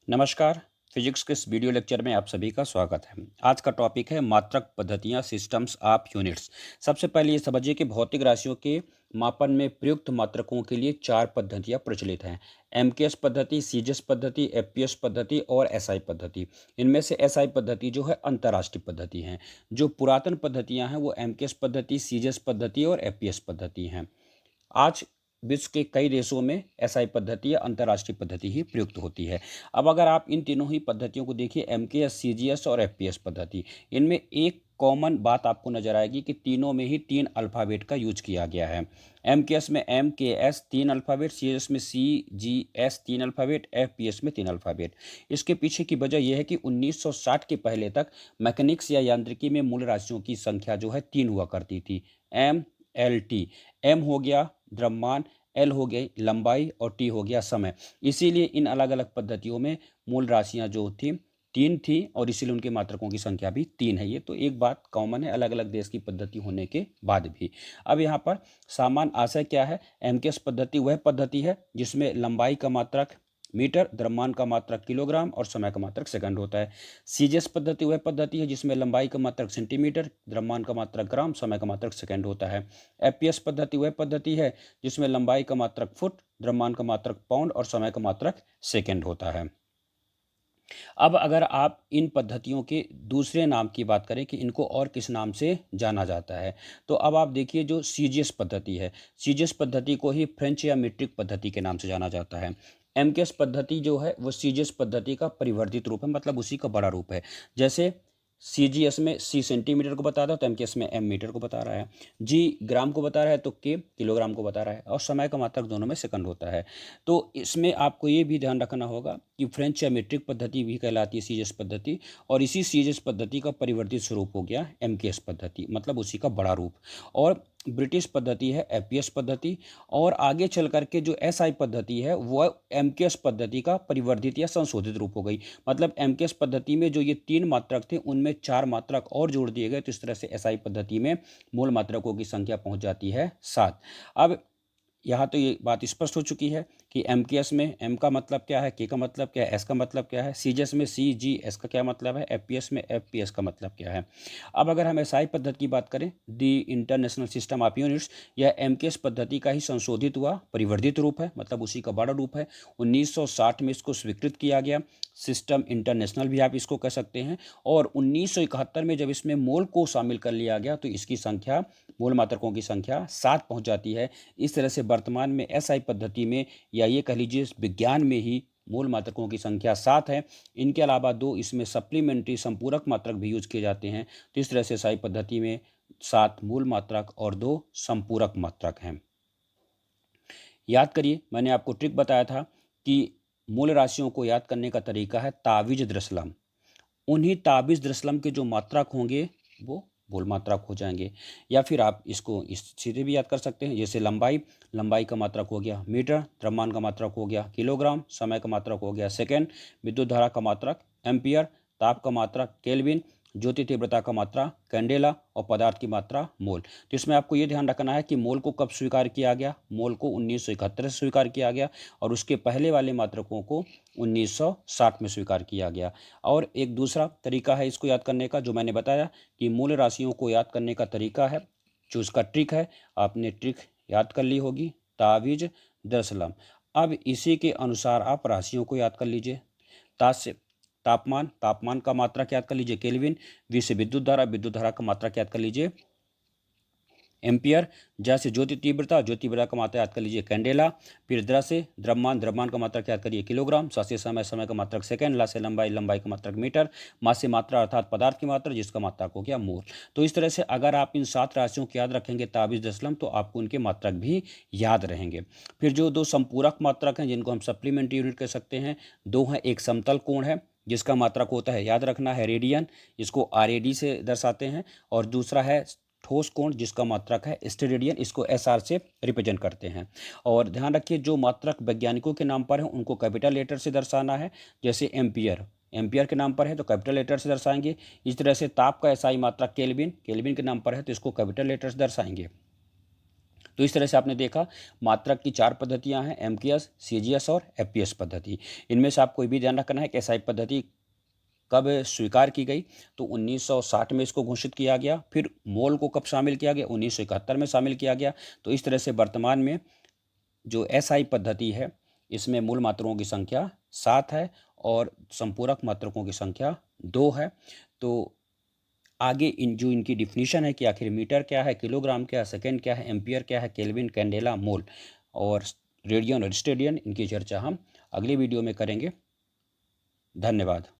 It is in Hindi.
नमस्कार। फिजिक्स के इस वीडियो लेक्चर में आप सभी का स्वागत है। आज का टॉपिक है मात्रक पद्धतियां, सिस्टम्स ऑफ यूनिट्स। सबसे पहले ये समझिए कि भौतिक राशियों के मापन में प्रयुक्त मात्रकों के लिए चार पद्धतियां प्रचलित हैं। एमकेएस पद्धति, सीजीएस पद्धति, एफपीएस पद्धति और एसआई पद्धति। इनमें से एसआई पद्धति जो है अंतर्राष्ट्रीय पद्धति है। जो पुरातन पद्धतियां हैं वो एमकेएस पद्धति, सीजीएस पद्धति और एफपीएस पद्धति हैं। आज विश्व के कई देशों में एसआई पद्धति या अंतर्राष्ट्रीय पद्धति ही प्रयुक्त होती है। अब अगर आप इन तीनों ही पद्धतियों को देखिए, एमकेएस, सीजीएस और एफपीएस पद्धति, इनमें एक कॉमन बात आपको नजर आएगी कि तीनों में ही तीन अल्फ़ाबेट का यूज किया गया है। एमकेएस में एम के एस तीन अल्फ़ाबेट, सीजीएस में सी जी एस तीन अल्फ़ाबेट, एफपीएस में तीन अल्फ़ाबेट। इसके पीछे की वजह यह है कि 1960 के पहले तक मैकेनिक्स या यांत्रिकी में मूल राशियों की संख्या जो है तीन हुआ करती थी। M L T. एम हो गया द्रव्यमान, एल हो गई लंबाई और टी हो गया समय। इसीलिए इन अलग अलग पद्धतियों में मूल राशियां जो थी तीन थी और इसीलिए उनके मात्रकों की संख्या भी तीन है। ये तो एक बात कॉमन है अलग अलग देश की पद्धति होने के बाद भी। अब यहाँ पर सामान्य आशय क्या है? एमकेएस पद्धति वह पद्धति है जिसमें लंबाई का मात्रक मीटर, द्रव्यमान का मात्रक किलोग्राम और समय का मात्रक सेकंड होता है। सीजीएस पद्धति वह पद्धति है जिसमें लंबाई का मात्रक सेंटीमीटर, द्रव्यमान का मात्रक ग्राम, समय का मात्रक सेकंड होता है। एफपीएस पद्धति वह पद्धति है जिसमें लंबाई का मात्रक फुट, द्रव्यमान का मात्रक पाउंड और समय का मात्रक सेकंड होता है। अब अगर आप इन पद्धतियों के दूसरे नाम की बात करें कि इनको और किस नाम से जाना जाता है, तो अब आप देखिए जो सीजीएस पद्धति है, सीजीएस पद्धति को ही फ्रेंच या मीट्रिक पद्धति के नाम से जाना जाता है। एमकेएस पद्धति जो है वो सीजीएस पद्धति का परिवर्धित रूप है, मतलब उसी का बड़ा रूप है। जैसे सीजीएस में सी सेंटीमीटर को बता रहा है तो एमकेएस में एम मीटर को बता रहा है, जी ग्राम को बता रहा है तो के किलोग्राम को बता रहा है, और समय का मात्रक दोनों में सेकंड होता है। तो इसमें आपको ये भी ध्यान रखना होगा कि फ्रेंच या मीट्रिक पद्धति भी कहलाती है सीजीएस पद्धति, और इसी सीजीएस पद्धति का परिवर्तित स्वरूप हो गया एमकेएस पद्धति, मतलब उसी का बड़ा रूप। और ब्रिटिश पद्धति है एफपीएस पद्धति, और आगे चल करके जो एसआई पद्धति है वह एमकेएस पद्धति का परिवर्धित या संशोधित रूप हो गई। मतलब एमकेएस पद्धति में जो ये तीन मात्रक थे उनमें चार मात्रक और जोड़ दिए गए, तो इस तरह से एसआई पद्धति में मूल मात्रकों की संख्या पहुंच जाती है 7। अब यहाँ तो ये बात स्पष्ट हो चुकी है कि एमकेएस में एम का मतलब क्या है, के का मतलब क्या है, एस का मतलब क्या है, सीजीएस में सी जी एस का क्या मतलब है, एफपीएस में एफपीएस का मतलब क्या है। अब अगर हम एसआई पद्धति की बात करें, दी इंटरनेशनल सिस्टम ऑफ यूनिट्स, यह एमकेएस पद्धति का ही संशोधित हुआ परिवर्धित रूप है, मतलब उसी का बड़ा रूप है। 1960 में इसको स्वीकृत किया गया, सिस्टम इंटरनेशनल भी आप इसको कह सकते हैं। और 1971 में जब इसमें मोल को शामिल कर लिया गया तो इसकी संख्या, मूल मात्रकों की संख्या 7 पहुंच जाती है। इस तरह से वर्तमान में एसआई पद्धति में, या ये कह लीजिए विज्ञान में ही, मूल मात्रकों की संख्या 7 है। इनके अलावा दो इसमें सप्लीमेंट्री संपूरक मात्रक भी यूज किए जाते हैं। तो इस तरह से एसआई पद्धति में 7 मूल मात्रक और 2 संपूरक मात्रक हैं। याद करिए, मैंने आपको ट्रिक बताया था कि मूल राशियों को याद करने का तरीका है ताविज द्रसलम। उन्हीं ताबिज द्रसलम के जो मात्रक होंगे वो मूल मात्रक हो जाएंगे। या फिर आप इसको इस सीधे भी याद कर सकते हैं, जैसे लंबाई, लंबाई का मात्रक हो गया मीटर, द्रव्यमान का मात्रक हो गया किलोग्राम, समय का मात्रक हो गया सेकेंड, विद्युत धारा का मात्रक एम्पियर, ताप का मात्रक केल्विन, ज्योति तीव्रता का मात्रा कैंडेला और पदार्थ की मात्रा मोल। तो इसमें आपको ये ध्यान रखना है कि मोल को कब स्वीकार किया गया, मोल को 1971 से स्वीकार किया गया, और उसके पहले वाले मात्रकों को 1960 में स्वीकार किया गया। और एक दूसरा तरीका है इसको याद करने का, जो मैंने बताया कि मूल राशियों को याद करने का तरीका है, जो उसका ट्रिक है, आपने ट्रिक याद कर ली होगी, तावीज दरसलम। अब इसी के अनुसार आप राशियों को याद कर लीजिए। ता से तापमान, तापमान का मात्रक याद कर लीजिए केल्विन। वी से विद्युत धारा, विद्युत धारा का मात्रक याद कर लीजिए एम्पियर। जैसे ज्योति तीव्रता, ज्योति तीव्रता का मात्रा याद कर लीजिए कैंडेला। फिर द्र से द्रव्यमान, द्रव्यमान का मात्रक याद करिए किलोग्राम। स से समय, समय का मात्रक सेकंड। ला से लंबाई, लंबाई का मात्रक मीटर। मा से मात्रा अर्थात पदार्थ की मात्रा, जिसका मात्रक हो गया मोल। तो इस तरह से अगर आप इन 7 राशियों को याद रखेंगे ताबिज दसलम, तो आपको उनके मात्रक भी याद रहेंगे। फिर जो दो संपूरक मात्रक हैं जिनको हम सप्लीमेंट्री यूनिट कह सकते हैं, दो हैं। एक समतल कोण है जिसका मात्रक होता है, याद रखना है, रेडियन, इसको आरएडी से दर्शाते हैं। और दूसरा है ठोस कोण जिसका मात्रक है स्टेरेडियन, इसको एसआर से रिप्रेजेंट करते हैं। और ध्यान रखिए जो मात्रक वैज्ञानिकों के नाम पर है उनको कैपिटल लेटर से दर्शाना है। जैसे एम्पियर, एम्पियर के नाम पर है तो कैपिटल लेटर से दर्शाएंगे। इस तरह से ताप का एसआई मात्रक केल्विन, केल्विन के नाम पर है तो इसको कैपिटल लेटर से दर्शाएंगे। तो इस तरह से आपने देखा मात्रक की 4 पद्धतियाँ हैं, एमकेएस, सीजीएस और एफपीएस पद्धति। इनमें से आपको ये भी ध्यान रखना है कि एसआई पद्धति कब स्वीकार की गई, तो 1960 में इसको घोषित किया गया। फिर मोल को कब शामिल किया गया, 1971 में शामिल किया गया। तो इस तरह से वर्तमान में जो एसआई पद्धति है, इसमें मूल मात्रकों की संख्या 7 है और संपूरक मात्रकों की संख्या 2 है। तो आगे इनकी डिफिनीशन है कि आखिर मीटर क्या है, किलोग्राम क्या है, सेकेंड क्या है, एम्पियर क्या है, केल्विन, कैंडेला, मोल और रेडियन और स्टेडियन, इनकी चर्चा हम अगली वीडियो में करेंगे। धन्यवाद।